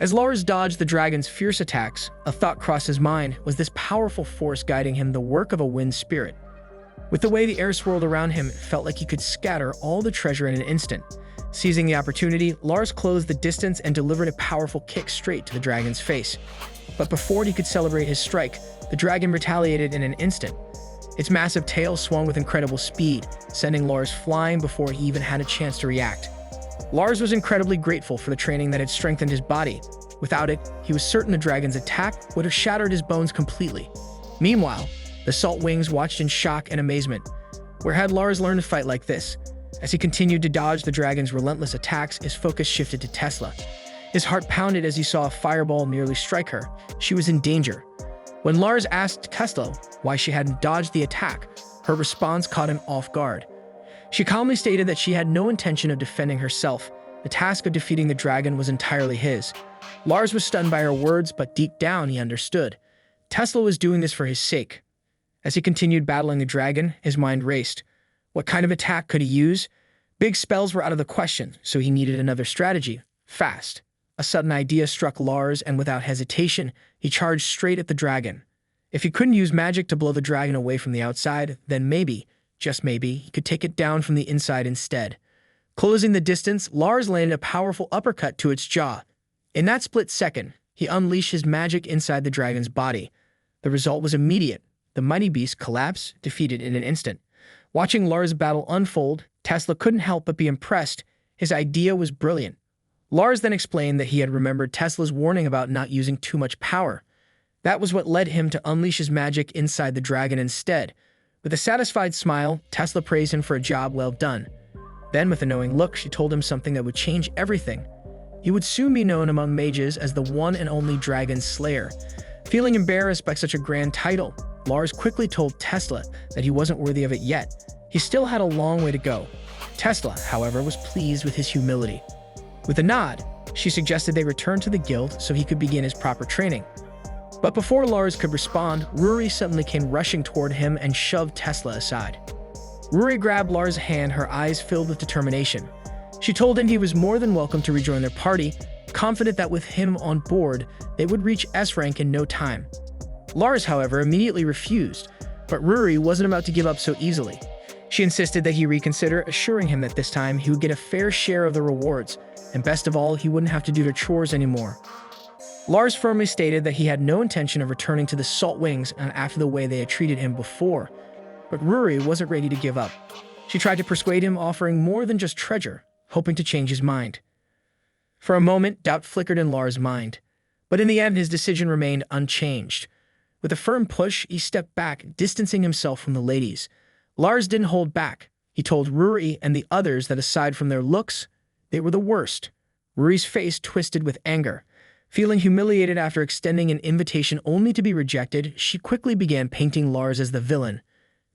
As Lars dodged the dragon's fierce attacks, a thought crossed his mind. Was this powerful force guiding him the work of a wind spirit? With the way the air swirled around him, it felt like he could scatter all the treasure in an instant. Seizing the opportunity, Lars closed the distance and delivered a powerful kick straight to the dragon's face. But before he could celebrate his strike, the dragon retaliated in an instant. Its massive tail swung with incredible speed, sending Lars flying before he even had a chance to react. Lars was incredibly grateful for the training that had strengthened his body. Without it, he was certain the dragon's attack would have shattered his bones completely. Meanwhile, the Salt Wings watched in shock and amazement. Where had Lars learned to fight like this? As he continued to dodge the dragon's relentless attacks, his focus shifted to Tesla. His heart pounded as he saw a fireball nearly strike her. She was in danger. When Lars asked Tesla why she hadn't dodged the attack, her response caught him off guard. She calmly stated that she had no intention of defending herself. The task of defeating the dragon was entirely his. Lars was stunned by her words, but deep down he understood. Tesla was doing this for his sake. As he continued battling the dragon, his mind raced. What kind of attack could he use? Big spells were out of the question, so he needed another strategy. Fast. A sudden idea struck Lars, and without hesitation, he charged straight at the dragon. If he couldn't use magic to blow the dragon away from the outside, then maybe, just maybe, he could take it down from the inside instead. Closing the distance, Lars landed a powerful uppercut to its jaw. In that split second, he unleashed his magic inside the dragon's body. The result was immediate. The mighty beast collapsed, defeated in an instant. Watching Lars' battle unfold, Tesla couldn't help but be impressed. His idea was brilliant. Lars then explained that he had remembered Tesla's warning about not using too much power. That was what led him to unleash his magic inside the dragon instead. With a satisfied smile, Tesla praised him for a job well done. Then, with a knowing look, she told him something that would change everything. He would soon be known among mages as the one and only Dragon Slayer. Feeling embarrassed by such a grand title, Lars quickly told Tesla that he wasn't worthy of it yet. He still had a long way to go. Tesla, however, was pleased with his humility. With a nod, she suggested they return to the guild so he could begin his proper training. But before Lars could respond, Ruri suddenly came rushing toward him and shoved Tesla aside. Ruri grabbed Lars' hand, her eyes filled with determination. She told him he was more than welcome to rejoin their party, confident that with him on board, they would reach S rank in no time. Lars, however, immediately refused, but Ruri wasn't about to give up so easily. She insisted that he reconsider, assuring him that this time he would get a fair share of the rewards, and best of all, he wouldn't have to do their chores anymore. Lars firmly stated that he had no intention of returning to the Salt Wings after the way they had treated him before, but Ruri wasn't ready to give up. She tried to persuade him, offering more than just treasure, hoping to change his mind. For a moment, doubt flickered in Lars' mind, but in the end, his decision remained unchanged. With a firm push, he stepped back, distancing himself from the ladies. Lars didn't hold back. He told Ruri and the others that aside from their looks, they were the worst. Ruri's face twisted with anger. Feeling humiliated after extending an invitation only to be rejected, she quickly began painting Lars as the villain.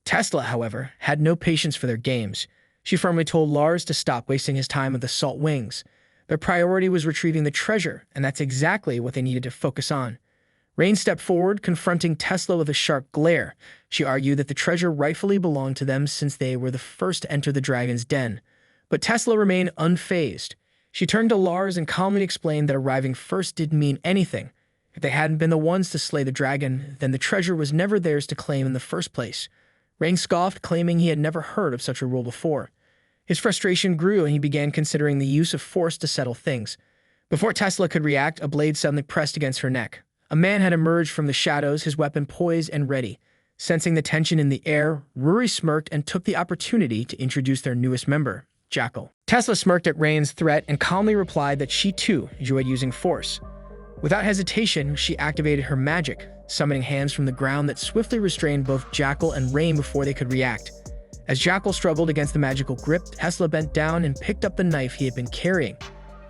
Tesla, however, had no patience for their games. She firmly told Lars to stop wasting his time at the Salt Wings. Their priority was retrieving the treasure, and that's exactly what they needed to focus on. Rain stepped forward, confronting Tesla with a sharp glare. She argued that the treasure rightfully belonged to them since they were the first to enter the dragon's den. But Tesla remained unfazed. She turned to Lars and calmly explained that arriving first didn't mean anything. If they hadn't been the ones to slay the dragon, then the treasure was never theirs to claim in the first place. Rain scoffed, claiming he had never heard of such a rule before. His frustration grew and he began considering the use of force to settle things. Before Tesla could react, a blade suddenly pressed against her neck. A man had emerged from the shadows, his weapon poised and ready. Sensing the tension in the air, Ruri smirked and took the opportunity to introduce their newest member, Jackal. Tesla smirked at Rain's threat and calmly replied that she too enjoyed using force. Without hesitation, she activated her magic, summoning hands from the ground that swiftly restrained both Jackal and Rain before they could react. As Jackal struggled against the magical grip, Tesla bent down and picked up the knife he had been carrying.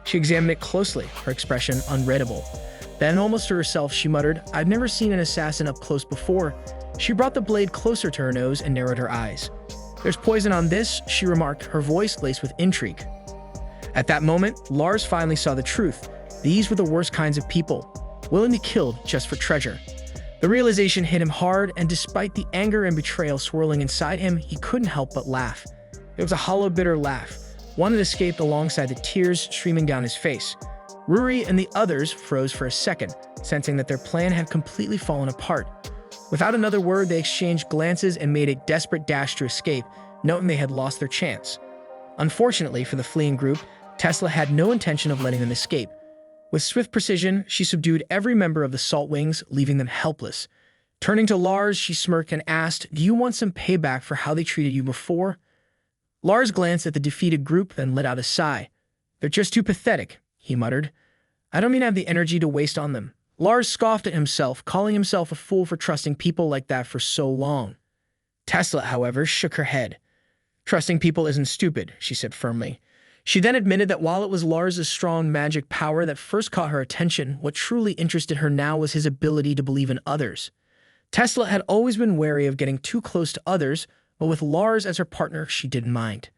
She examined it closely, her expression unreadable. Then, almost to herself, she muttered, "I've never seen an assassin up close before." She brought the blade closer to her nose and narrowed her eyes. "There's poison on this," she remarked, her voice laced with intrigue. At that moment, Lars finally saw the truth. These were the worst kinds of people, willing to kill just for treasure. The realization hit him hard, and despite the anger and betrayal swirling inside him, he couldn't help but laugh. It was a hollow, bitter laugh, one that escaped alongside the tears streaming down his face. Ruri and the others froze for a second, sensing that their plan had completely fallen apart. Without another word, they exchanged glances and made a desperate dash to escape, knowing they had lost their chance. Unfortunately for the fleeing group, Tesla had no intention of letting them escape. With swift precision, she subdued every member of the Salt Wings, leaving them helpless. Turning to Lars, she smirked and asked, "Do you want some payback for how they treated you before?" Lars glanced at the defeated group, then let out a sigh. "They're just too pathetic," he muttered. "I don't mean I have the energy to waste on them." Lars scoffed at himself, calling himself a fool for trusting people like that for so long. Tesla, however, shook her head. "Trusting people isn't stupid," she said firmly. She then admitted that while it was Lars' strong magic power that first caught her attention, what truly interested her now was his ability to believe in others. Tesla had always been wary of getting too close to others, but with Lars as her partner, she didn't mind.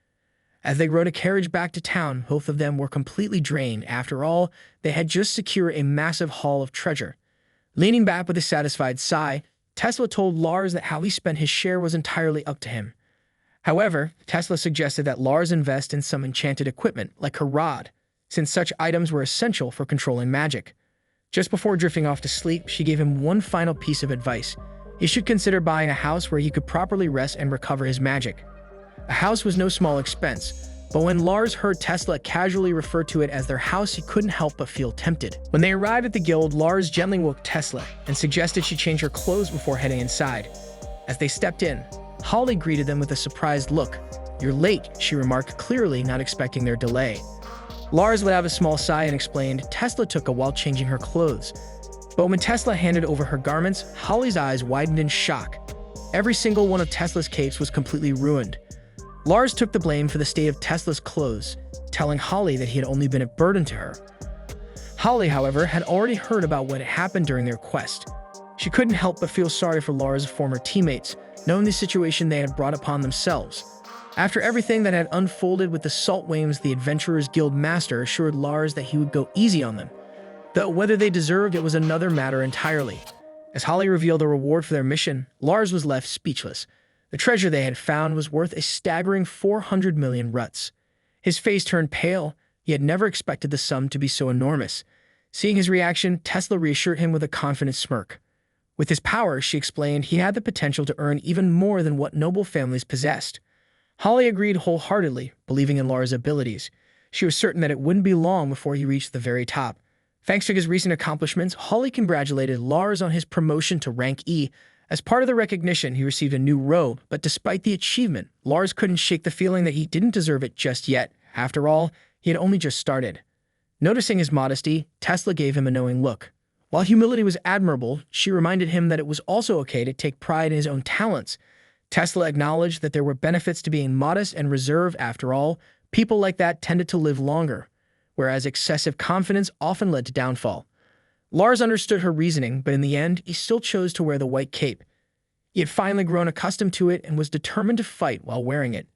As they rode a carriage back to town, both of them were completely drained. After all, they had just secured a massive haul of treasure. Leaning back with a satisfied sigh, Tesla told Lars that how he spent his share was entirely up to him. However, Tesla suggested that Lars invest in some enchanted equipment, like her rod, since such items were essential for controlling magic. Just before drifting off to sleep, she gave him one final piece of advice. He should consider buying a house where he could properly rest and recover his magic. A house was no small expense, but when Lars heard Tesla casually refer to it as their house, he couldn't help but feel tempted. When they arrived at the guild, Lars gently woke Tesla and suggested she change her clothes before heading inside. As they stepped in, Holly greeted them with a surprised look. "You're late," she remarked, clearly not expecting their delay. Lars let out a small sigh and explained Tesla took a while changing her clothes. But when Tesla handed over her garments, Holly's eyes widened in shock. Every single one of Tesla's capes was completely ruined. Lars took the blame for the state of Tesla's clothes, telling Holly that he had only been a burden to her. Holly, however, had already heard about what had happened during their quest. She couldn't help but feel sorry for Lars' former teammates, knowing the situation they had brought upon themselves. After everything that had unfolded with the Salt Wings, the Adventurers Guild Master assured Lars that he would go easy on them. Though whether they deserved it was another matter entirely. As Holly revealed the reward for their mission, Lars was left speechless. The treasure they had found was worth a staggering 400 million ruts. His face turned pale. He had never expected the sum to be so enormous. Seeing his reaction, Tesla reassured him with a confident smirk. With his power, she explained, he had the potential to earn even more than what noble families possessed. Holly agreed wholeheartedly, believing in Lars' abilities. She was certain that it wouldn't be long before he reached the very top. Thanks to his recent accomplishments, Holly congratulated Lars on his promotion to rank E. As part of the recognition, he received a new robe, but despite the achievement, Lars couldn't shake the feeling that he didn't deserve it just yet. After all, he had only just started. Noticing his modesty, Tesla gave him a knowing look. While humility was admirable, she reminded him that it was also okay to take pride in his own talents. Tesla acknowledged that there were benefits to being modest and reserved. After all, people like that tended to live longer, whereas excessive confidence often led to downfall. Lars understood her reasoning, but in the end, he still chose to wear the white cape. He had finally grown accustomed to it and was determined to fight while wearing it.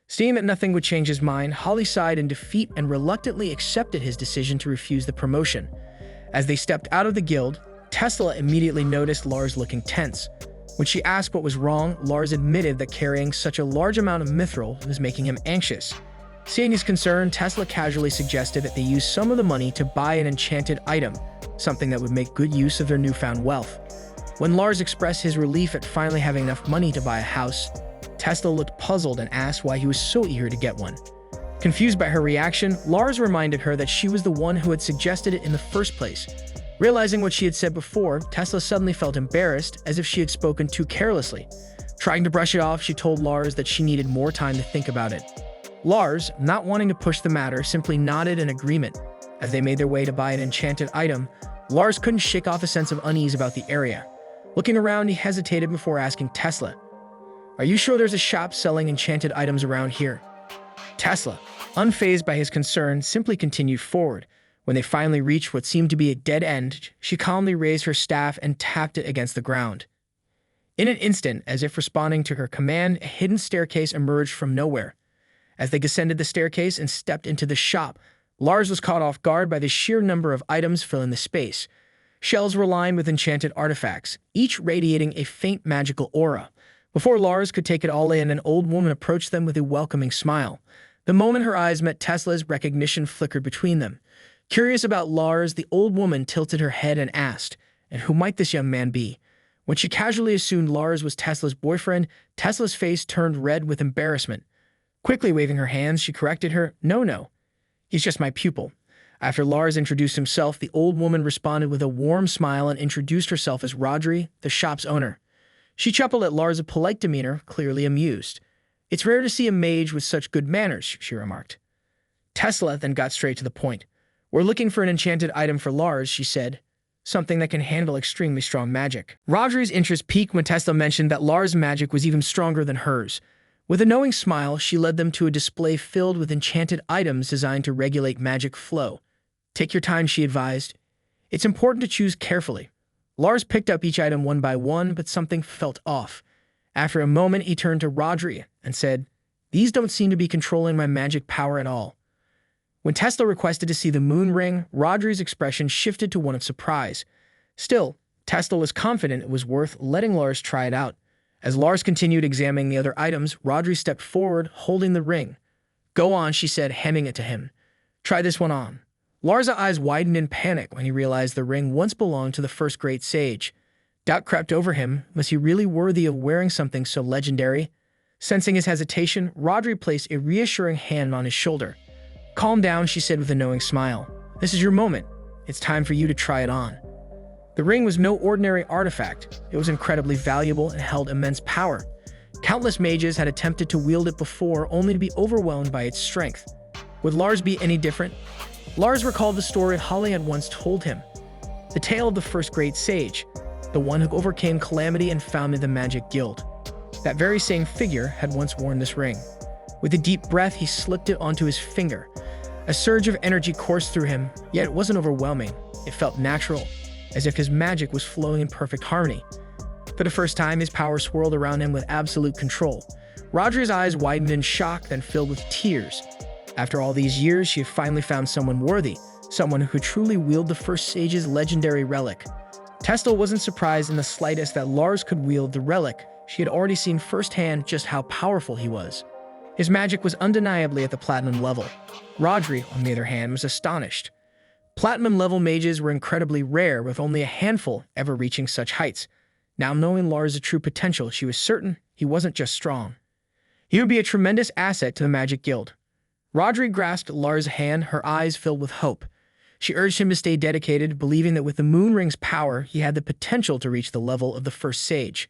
Seeing that nothing would change his mind, Holly sighed in defeat and reluctantly accepted his decision to refuse the promotion. As they stepped out of the guild, Tesla immediately noticed Lars looking tense. When she asked what was wrong, Lars admitted that carrying such a large amount of mithril was making him anxious. Seeing his concern, Tesla casually suggested that they use some of the money to buy an enchanted item, something that would make good use of their newfound wealth. When Lars expressed his relief at finally having enough money to buy a house, Tesla looked puzzled and asked why he was so eager to get one. Confused by her reaction, Lars reminded her that she was the one who had suggested it in the first place. Realizing what she had said before, Tesla suddenly felt embarrassed, as if she had spoken too carelessly. Trying to brush it off, she told Lars that she needed more time to think about it. Lars, not wanting to push the matter, simply nodded in agreement. As they made their way to buy an enchanted item, Lars couldn't shake off a sense of unease about the area. Looking around, he hesitated before asking Tesla, "Are you sure there's a shop selling enchanted items around here?" Tesla, unfazed by his concern, simply continued forward. When they finally reached what seemed to be a dead end, she calmly raised her staff and tapped it against the ground. In an instant, as if responding to her command, a hidden staircase emerged from nowhere. As they descended the staircase and stepped into the shop, Lars was caught off guard by the sheer number of items filling the space. Shelves were lined with enchanted artifacts, each radiating a faint magical aura. Before Lars could take it all in, an old woman approached them with a welcoming smile. The moment her eyes met Tesla's, recognition flickered between them. Curious about Lars, the old woman tilted her head and asked, "And who might this young man be?" When she casually assumed Lars was Tesla's boyfriend, Tesla's face turned red with embarrassment. Quickly waving her hands, she corrected her, "No, he's just my pupil." After Lars introduced himself, the old woman responded with a warm smile and introduced herself as Rodri, the shop's owner. She chuckled at Lars' polite demeanor, clearly amused. "It's rare to see a mage with such good manners," she remarked. Tesla then got straight to the point. "We're looking for an enchanted item for Lars," she said. "Something that can handle extremely strong magic." Rodri's interest peaked when Tesla mentioned that Lars' magic was even stronger than hers. With a knowing smile, she led them to a display filled with enchanted items designed to regulate magic flow. "Take your time," she advised. "It's important to choose carefully." Lars picked up each item one by one, but something felt off. After a moment, he turned to Rodri and said, "These don't seem to be controlling my magic power at all." When Tesla requested to see the moon ring, Rodri's expression shifted to one of surprise. Still, Tesla was confident it was worth letting Lars try it out. As Lars continued examining the other items, Rodri stepped forward, holding the ring. "Go on," she said, handing it to him. "Try this one on." Lars' eyes widened in panic when he realized the ring once belonged to the first great sage. Doubt crept over him. Was he really worthy of wearing something so legendary? Sensing his hesitation, Rodri placed a reassuring hand on his shoulder. "Calm down," she said with a knowing smile. "This is your moment. It's time for you to try it on." The ring was no ordinary artifact. It was incredibly valuable and held immense power. Countless mages had attempted to wield it before, only to be overwhelmed by its strength. Would Lars be any different? Lars recalled the story Holly had once told him. The tale of the first great sage, the one who overcame calamity and founded the Magic Guild. That very same figure had once worn this ring. With a deep breath, he slipped it onto his finger. A surge of energy coursed through him, yet it wasn't overwhelming. It felt natural, as if his magic was flowing in perfect harmony. For the first time, his power swirled around him with absolute control. Rodri's eyes widened in shock, then filled with tears. After all these years, she had finally found someone worthy, someone who could truly wield the first sage's legendary relic. Tesla wasn't surprised in the slightest that Lars could wield the relic. She had already seen firsthand just how powerful he was. His magic was undeniably at the platinum level. Rodri, on the other hand, was astonished. Platinum-level mages were incredibly rare, with only a handful ever reaching such heights. Now knowing Lars' true potential, she was certain he wasn't just strong. He would be a tremendous asset to the Magic Guild. Rodri grasped Lars' hand, her eyes filled with hope. She urged him to stay dedicated, believing that with the moon ring's power, he had the potential to reach the level of the first sage.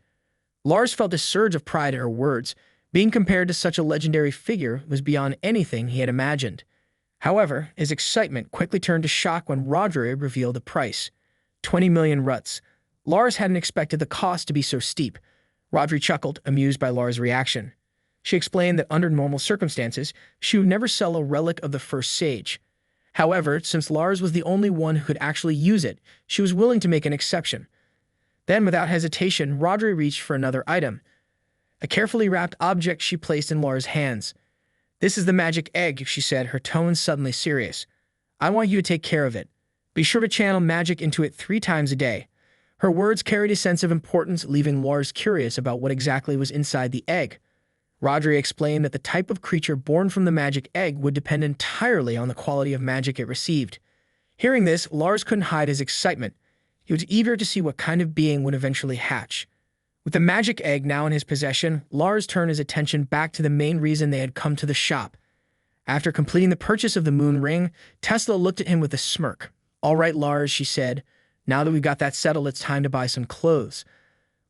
Lars felt a surge of pride at her words. Being compared to such a legendary figure was beyond anything he had imagined. However, his excitement quickly turned to shock when Rodri revealed the price. 20 million ruts. Lars hadn't expected the cost to be so steep. Rodri chuckled, amused by Lars' reaction. She explained that under normal circumstances, she would never sell a relic of the first sage. However, since Lars was the only one who could actually use it, she was willing to make an exception. Then, without hesitation, Rodri reached for another item. A carefully wrapped object she placed in Lars' hands. "This is the magic egg," she said, her tone suddenly serious. "I want you to take care of it. Be sure to channel magic into it 3 times a day." Her words carried a sense of importance, leaving Lars curious about what exactly was inside the egg. Rodri explained that the type of creature born from the magic egg would depend entirely on the quality of magic it received. Hearing this, Lars couldn't hide his excitement. He was eager to see what kind of being would eventually hatch. With the magic egg now in his possession, Lars turned his attention back to the main reason they had come to the shop. After completing the purchase of the moon ring, Tesla looked at him with a smirk. "All right, Lars," she said. "Now that we've got that settled, it's time to buy some clothes."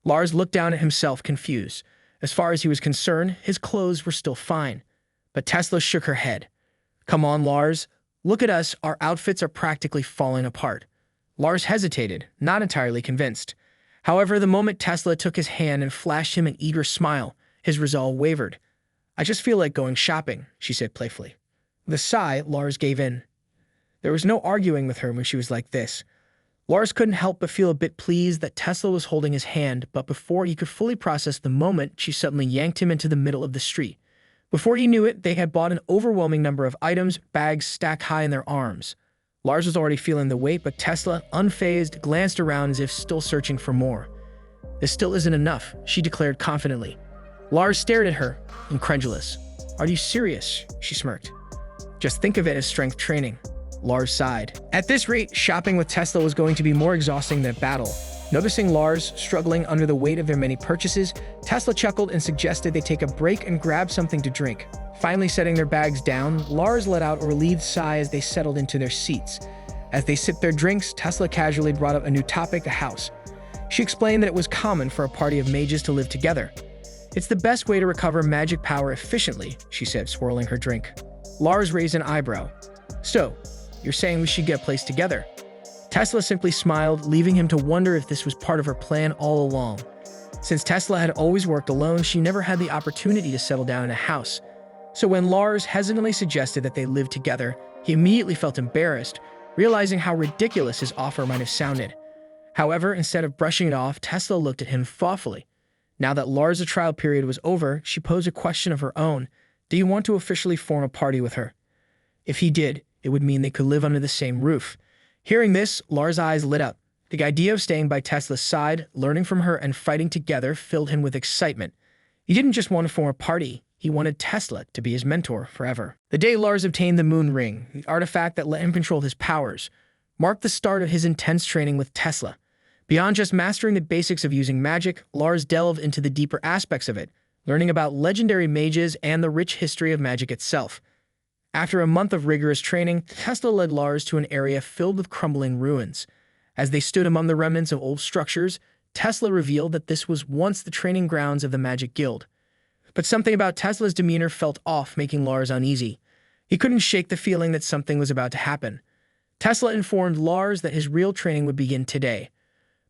Lars looked down at himself, confused. As far as he was concerned, his clothes were still fine. But Tesla shook her head. "Come on, Lars. Look at us. Our outfits are practically falling apart." Lars hesitated, not entirely convinced. However, the moment Tesla took his hand and flashed him an eager smile, his resolve wavered. "I just feel like going shopping," she said playfully. With a sigh, Lars gave in. There was no arguing with her when she was like this. Lars couldn't help but feel a bit pleased that Tesla was holding his hand, but before he could fully process the moment, she suddenly yanked him into the middle of the street. Before he knew it, they had bought an overwhelming number of items, bags stacked high in their arms. Lars was already feeling the weight, but Tesla, unfazed, glanced around as if still searching for more. "This still isn't enough," she declared confidently. Lars stared at her, incredulous. "Are you serious?" she smirked. "Just think of it as strength training." Lars sighed. At this rate, shopping with Tesla was going to be more exhausting than a battle. Noticing Lars struggling under the weight of their many purchases, Tesla chuckled and suggested they take a break and grab something to drink. Finally setting their bags down, Lars let out a relieved sigh as they settled into their seats. As they sipped their drinks, Tesla casually brought up a new topic, the house. She explained that it was common for a party of mages to live together. It's the best way to recover magic power efficiently, she said, swirling her drink. Lars raised an eyebrow. So, you're saying we should get a place together? Tesla simply smiled, leaving him to wonder if this was part of her plan all along. Since Tesla had always worked alone, she never had the opportunity to settle down in a house. So when Lars hesitantly suggested that they live together, he immediately felt embarrassed, realizing how ridiculous his offer might have sounded. However, instead of brushing it off, Tesla looked at him thoughtfully. Now that Lars' trial period was over, she posed a question of her own. Do you want to officially form a party with her? If he did, it would mean they could live under the same roof. Hearing this, Lars' eyes lit up. The idea of staying by Tesla's side, learning from her, and fighting together filled him with excitement. He didn't just want to form a party, he wanted Tesla to be his mentor forever. The day Lars obtained the moon ring, the artifact that let him control his powers, marked the start of his intense training with Tesla. Beyond just mastering the basics of using magic, Lars delved into the deeper aspects of it, learning about legendary mages and the rich history of magic itself. After a month of rigorous training, Tesla led Lars to an area filled with crumbling ruins. As they stood among the remnants of old structures, Tesla revealed that this was once the training grounds of the Magic Guild. But something about Tesla's demeanor felt off, making Lars uneasy. He couldn't shake the feeling that something was about to happen. Tesla informed Lars that his real training would begin today.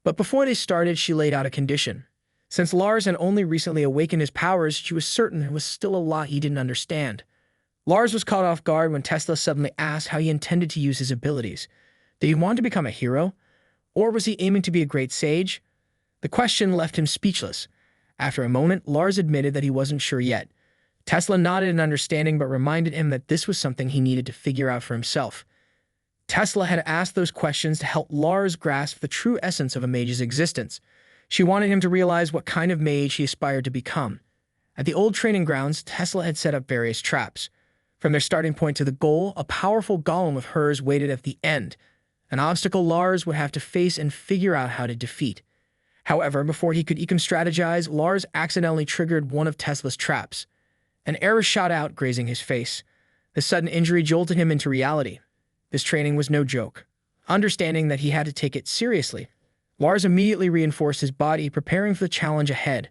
But before they started, she laid out a condition. Since Lars had only recently awakened his powers, she was certain there was still a lot he didn't understand. Lars was caught off guard when Tesla suddenly asked how he intended to use his abilities. Did he want to become a hero? Or was he aiming to be a great sage? The question left him speechless. After a moment, Lars admitted that he wasn't sure yet. Tesla nodded in understanding but reminded him that this was something he needed to figure out for himself. Tesla had asked those questions to help Lars grasp the true essence of a mage's existence. She wanted him to realize what kind of mage he aspired to become. At the old training grounds, Tesla had set up various traps. From their starting point to the goal, a powerful golem of hers waited at the end, an obstacle Lars would have to face and figure out how to defeat. However, before he could even strategize, Lars accidentally triggered one of Tesla's traps. An arrow shot out, grazing his face. The sudden injury jolted him into reality. This training was no joke. Understanding that he had to take it seriously, Lars immediately reinforced his body, preparing for the challenge ahead.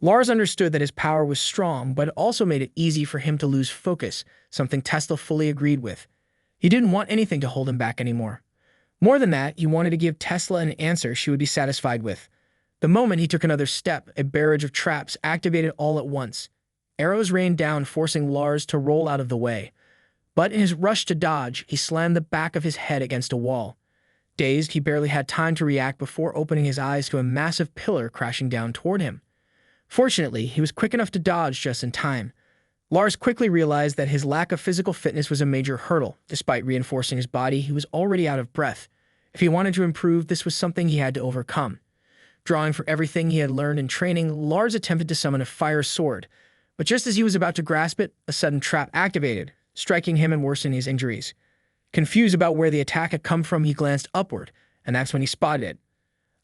Lars understood that his power was strong, but it also made it easy for him to lose focus, something Tesla fully agreed with. He didn't want anything to hold him back anymore. More than that, he wanted to give Tesla an answer she would be satisfied with. The moment he took another step, a barrage of traps activated all at once. Arrows rained down, forcing Lars to roll out of the way. But in his rush to dodge, he slammed the back of his head against a wall. Dazed, he barely had time to react before opening his eyes to a massive pillar crashing down toward him. Fortunately, he was quick enough to dodge just in time. Lars quickly realized that his lack of physical fitness was a major hurdle. Despite reinforcing his body, he was already out of breath. If he wanted to improve, this was something he had to overcome. Drawing from everything he had learned in training, Lars attempted to summon a fire sword. But just as he was about to grasp it, a sudden trap activated, striking him and worsening his injuries. Confused about where the attack had come from, he glanced upward, and that's when he spotted it.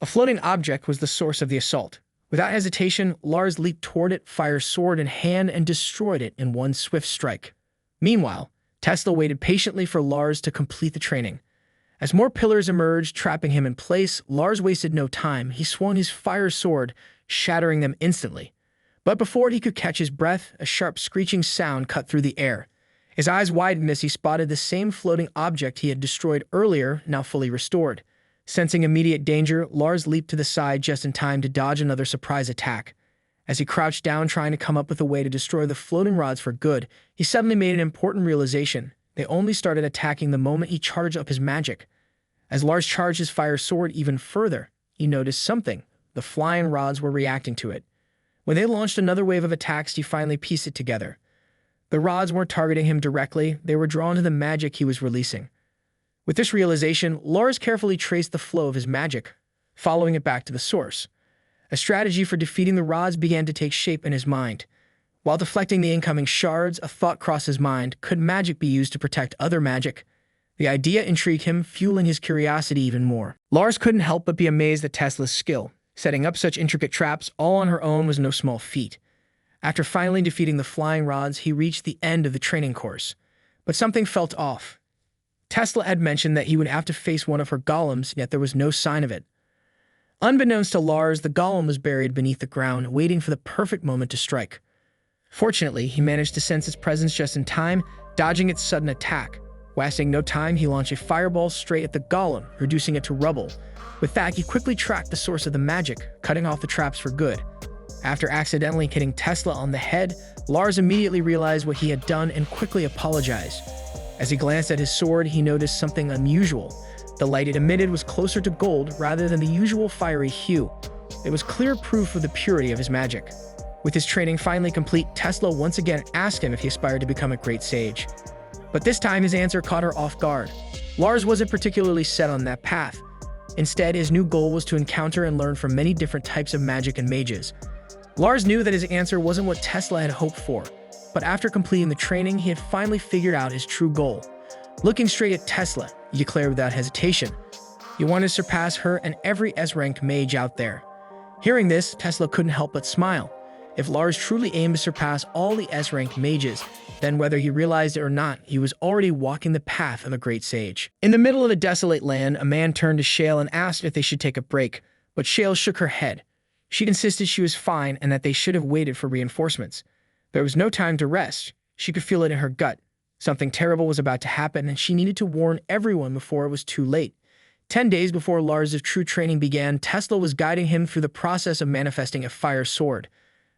A floating object was the source of the assault. Without hesitation, Lars leaped toward it, fire sword in hand, and destroyed it in one swift strike. Meanwhile, Tesla waited patiently for Lars to complete the training. As more pillars emerged, trapping him in place, Lars wasted no time. He swung his fire sword, shattering them instantly. But before he could catch his breath, a sharp screeching sound cut through the air. His eyes widened as he spotted the same floating object he had destroyed earlier, now fully restored. Sensing immediate danger, Lars leaped to the side just in time to dodge another surprise attack. As he crouched down trying to come up with a way to destroy the floating rods for good, he suddenly made an important realization. They only started attacking the moment he charged up his magic. As Lars charged his fire sword even further, he noticed something. The flying rods were reacting to it. When they launched another wave of attacks, he finally pieced it together. The rods weren't targeting him directly, they were drawn to the magic he was releasing. With this realization, Lars carefully traced the flow of his magic, following it back to the source. A strategy for defeating the rods began to take shape in his mind. While deflecting the incoming shards, a thought crossed his mind. Could magic be used to protect other magic? The idea intrigued him, fueling his curiosity even more. Lars couldn't help but be amazed at Tesla's skill. Setting up such intricate traps all on her own was no small feat. After finally defeating the flying rods, he reached the end of the training course. But something felt off. Tesla had mentioned that he would have to face one of her golems, yet there was no sign of it. Unbeknownst to Lars, the golem was buried beneath the ground, waiting for the perfect moment to strike. Fortunately, he managed to sense its presence just in time, dodging its sudden attack. Wasting no time, he launched a fireball straight at the golem, reducing it to rubble. With that, he quickly tracked the source of the magic, cutting off the traps for good. After accidentally hitting Tesla on the head, Lars immediately realized what he had done and quickly apologized. As he glanced at his sword, he noticed something unusual. The light it emitted was closer to gold rather than the usual fiery hue. It was clear proof of the purity of his magic. With his training finally complete, Tesla once again asked him if he aspired to become a great sage. But this time his answer caught her off guard. Lars wasn't particularly set on that path. Instead, his new goal was to encounter and learn from many different types of magic and mages. Lars knew that his answer wasn't what Tesla had hoped for, but after completing the training, he had finally figured out his true goal. Looking straight at Tesla, he declared without hesitation, he wanted to surpass her and every S-ranked mage out there. Hearing this, Tesla couldn't help but smile. If Lars truly aimed to surpass all the S-ranked mages, then whether he realized it or not, he was already walking the path of a great sage. In the middle of the desolate land, a man turned to Shale and asked if they should take a break, but Shale shook her head. She insisted she was fine and that they should have waited for reinforcements. There was no time to rest. She could feel it in her gut. Something terrible was about to happen, and she needed to warn everyone before it was too late. 10 days before Lars' true training began, Tesla was guiding him through the process of manifesting a fire sword.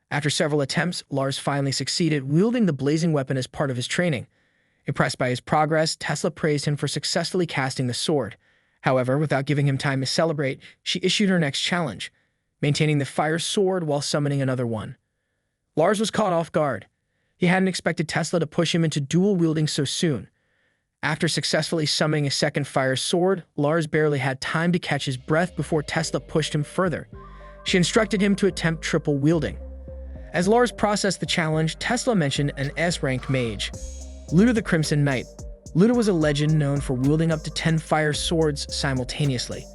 After several attempts, Lars finally succeeded, wielding the blazing weapon as part of his training. Impressed by his progress, Tesla praised him for successfully casting the sword. However, without giving him time to celebrate, she issued her next challenge, maintaining the fire sword while summoning another one. Lars was caught off guard. He hadn't expected Tesla to push him into dual wielding so soon. After successfully summoning a second fire sword, Lars barely had time to catch his breath before Tesla pushed him further. She instructed him to attempt triple wielding. As Lars processed the challenge, Tesla mentioned an S-ranked mage, Luda the Crimson Knight. Luda was a legend known for wielding up to 10 fire swords simultaneously.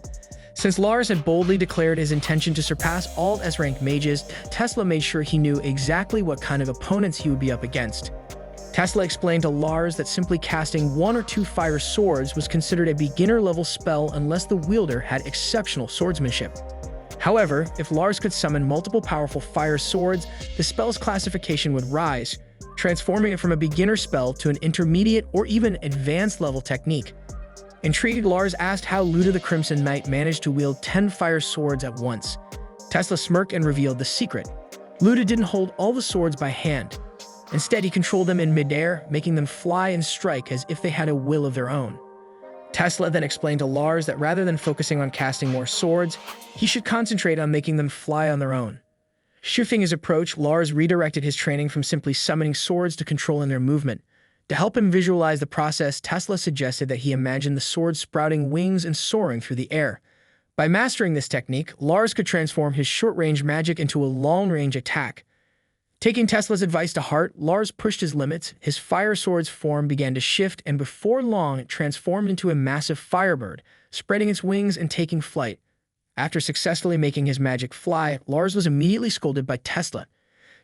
Since Lars had boldly declared his intention to surpass all S-ranked mages, Tesla made sure he knew exactly what kind of opponents he would be up against. Tesla explained to Lars that simply casting 1 or 2 fire swords was considered a beginner-level spell unless the wielder had exceptional swordsmanship. However, if Lars could summon multiple powerful fire swords, the spell's classification would rise, transforming it from a beginner spell to an intermediate or even advanced level technique. Intrigued, Lars asked how Luda the Crimson Knight managed to wield 10 fire swords at once. Tesla smirked and revealed the secret. Luda didn't hold all the swords by hand. Instead, he controlled them in midair, making them fly and strike as if they had a will of their own. Tesla then explained to Lars that rather than focusing on casting more swords, he should concentrate on making them fly on their own. Shifting his approach, Lars redirected his training from simply summoning swords to controlling their movement. To help him visualize the process, Tesla suggested that he imagine the sword sprouting wings and soaring through the air. By mastering this technique, Lars could transform his short-range magic into a long-range attack. Taking Tesla's advice to heart, Lars pushed his limits. His fire sword's form began to shift, and before long, it transformed into a massive firebird, spreading its wings and taking flight. After successfully making his magic fly, Lars was immediately scolded by Tesla.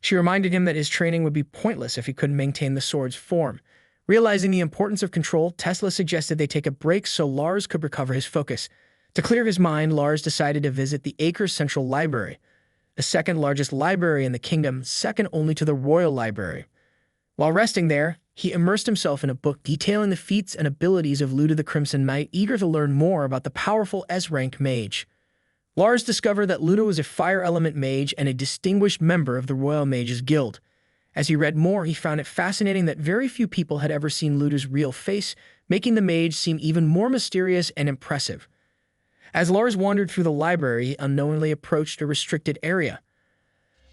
She reminded him that his training would be pointless if he couldn't maintain the sword's form. Realizing the importance of control, Tesla suggested they take a break so Lars could recover his focus. To clear his mind, Lars decided to visit the Acres Central Library, the second largest library in the kingdom, second only to the Royal Library. While resting there, he immersed himself in a book detailing the feats and abilities of Luda the Crimson Knight, eager to learn more about the powerful S-ranked mage. Lars discovered that Luda was a fire element mage and a distinguished member of the Royal Mages Guild. As he read more, he found it fascinating that very few people had ever seen Luda's real face, making the mage seem even more mysterious and impressive. As Lars wandered through the library, he unknowingly approached a restricted area.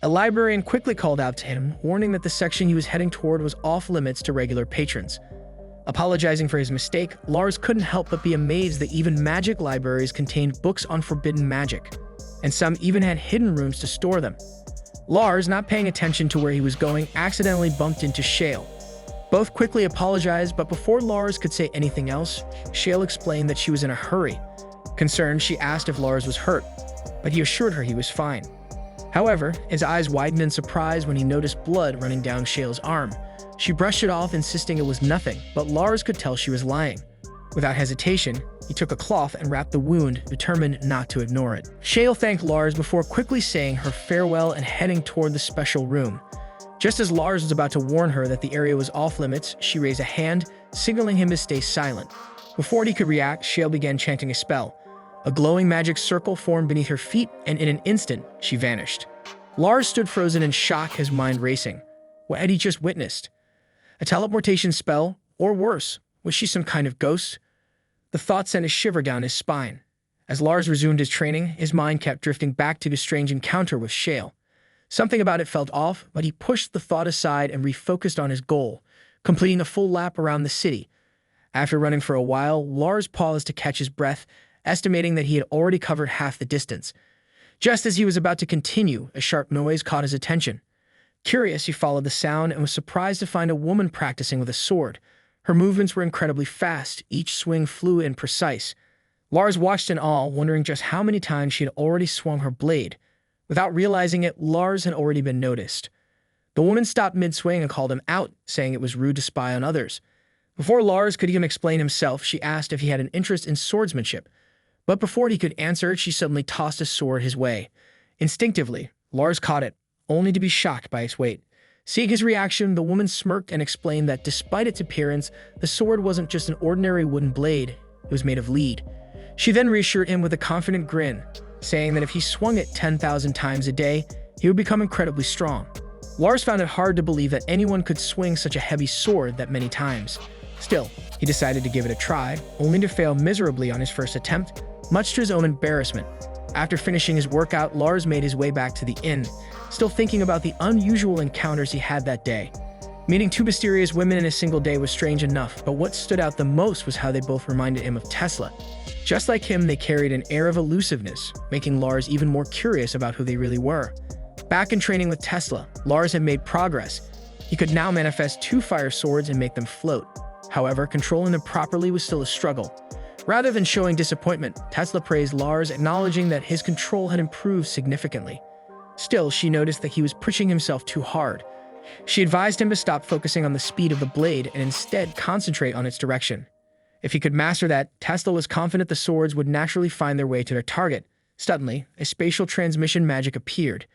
A librarian quickly called out to him, warning that the section he was heading toward was off-limits to regular patrons. Apologizing for his mistake, Lars couldn't help but be amazed that even magic libraries contained books on forbidden magic, and some even had hidden rooms to store them. Lars, not paying attention to where he was going, accidentally bumped into Shale. Both quickly apologized, but before Lars could say anything else, Shale explained that she was in a hurry. Concerned, she asked if Lars was hurt, but he assured her he was fine. However, his eyes widened in surprise when he noticed blood running down Shale's arm. She brushed it off, insisting it was nothing, but Lars could tell she was lying. Without hesitation, he took a cloth and wrapped the wound, determined not to ignore it. Shale thanked Lars before quickly saying her farewell and heading toward the special room. Just as Lars was about to warn her that the area was off limits, she raised a hand, signaling him to stay silent. Before he could react, Shale began chanting a spell. A glowing magic circle formed beneath her feet, and in an instant, she vanished. Lars stood frozen in shock, his mind racing. What had he just witnessed? A teleportation spell? Or worse, was she some kind of ghost? The thought sent a shiver down his spine. As Lars resumed his training, his mind kept drifting back to the strange encounter with Shale. Something about it felt off, but he pushed the thought aside and refocused on his goal, completing a full lap around the city. After running for a while, Lars paused to catch his breath, estimating that he had already covered half the distance. Just as he was about to continue, a sharp noise caught his attention. Curious, he followed the sound and was surprised to find a woman practicing with a sword. Her movements were incredibly fast, each swing fluid and precise. Lars watched in awe, wondering just how many times she had already swung her blade. Without realizing it, Lars had already been noticed. The woman stopped mid-swing and called him out, saying it was rude to spy on others. Before Lars could even explain himself, she asked if he had an interest in swordsmanship. But before he could answer, she suddenly tossed a sword his way. Instinctively, Lars caught it, only to be shocked by its weight. Seeing his reaction, the woman smirked and explained that despite its appearance, the sword wasn't just an ordinary wooden blade, it was made of lead. She then reassured him with a confident grin, saying that if he swung it 10,000 times a day, he would become incredibly strong. Lars found it hard to believe that anyone could swing such a heavy sword that many times. Still, he decided to give it a try, only to fail miserably on his first attempt, much to his own embarrassment. After finishing his workout, Lars made his way back to the inn, still thinking about the unusual encounters he had that day. Meeting two mysterious women in a single day was strange enough, but what stood out the most was how they both reminded him of Tesla. Just like him, they carried an air of elusiveness, making Lars even more curious about who they really were. Back in training with Tesla, Lars had made progress. He could now manifest two fire swords and make them float. However, controlling them properly was still a struggle. Rather than showing disappointment, Tesla praised Lars, acknowledging that his control had improved significantly. Still, she noticed that he was pushing himself too hard. She advised him to stop focusing on the speed of the blade and instead concentrate on its direction. If he could master that, Tesla was confident the swords would naturally find their way to their target. Suddenly, a spatial transmission magic appeared.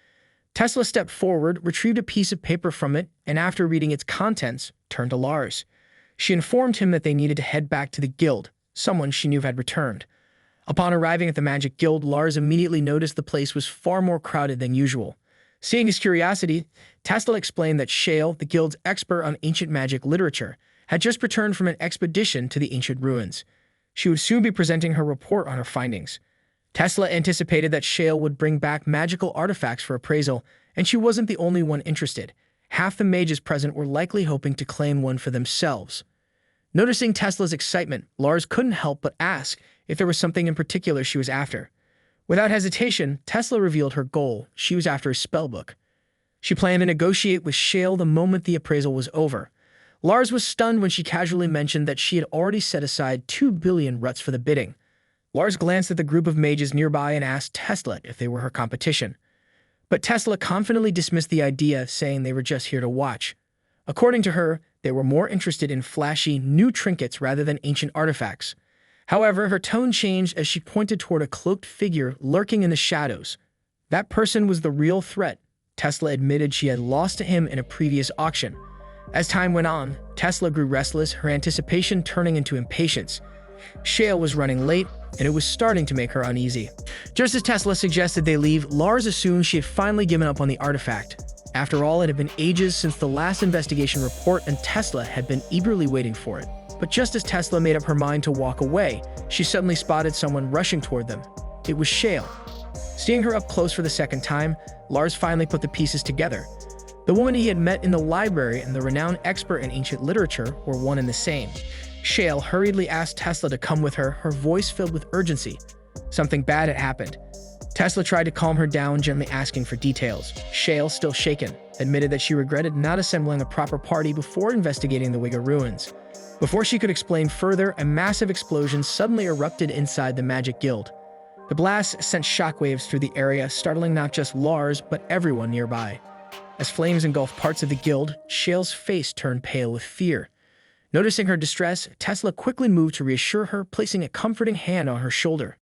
Tesla stepped forward, retrieved a piece of paper from it, and after reading its contents, turned to Lars. She informed him that they needed to head back to the guild, someone she knew had returned. Upon arriving at the Magic Guild, Lars immediately noticed the place was far more crowded than usual. Seeing his curiosity, Tesla explained that Shale, the guild's expert on ancient magic literature, had just returned from an expedition to the ancient ruins. She would soon be presenting her report on her findings. Tesla anticipated that Shale would bring back magical artifacts for appraisal, and she wasn't the only one interested. Half the mages present were likely hoping to claim one for themselves. Noticing Tesla's excitement, Lars couldn't help but ask if there was something in particular she was after. Without hesitation, Tesla revealed her goal. She was after a spellbook. She planned to negotiate with Shale the moment the appraisal was over. Lars was stunned when she casually mentioned that she had already set aside 2 billion ruts for the bidding. Lars glanced at the group of mages nearby and asked Tesla if they were her competition. But Tesla confidently dismissed the idea, saying they were just here to watch. According to her, they were more interested in flashy, new trinkets rather than ancient artifacts. However, her tone changed as she pointed toward a cloaked figure lurking in the shadows. That person was the real threat. Tesla admitted she had lost to him in a previous auction. As time went on, Tesla grew restless, her anticipation turning into impatience. Shale was running late, and it was starting to make her uneasy. Just as Tesla suggested they leave, Lars assumed she had finally given up on the artifact. After all, it had been ages since the last investigation report, and Tesla had been eagerly waiting for it. But just as Tesla made up her mind to walk away, she suddenly spotted someone rushing toward them. It was Shale. Seeing her up close for the second time, Lars finally put the pieces together. The woman he had met in the library and the renowned expert in ancient literature were one and the same. Shale hurriedly asked Tesla to come with her, her voice filled with urgency. Something bad had happened. Tesla tried to calm her down, gently asking for details. Shale, still shaken, admitted that she regretted not assembling a proper party before investigating the Wigga ruins. Before she could explain further, a massive explosion suddenly erupted inside the Magic Guild. The blast sent shockwaves through the area, startling not just Lars, but everyone nearby. As flames engulfed parts of the guild, Shale's face turned pale with fear. Noticing her distress, Tesla quickly moved to reassure her, placing a comforting hand on her shoulder.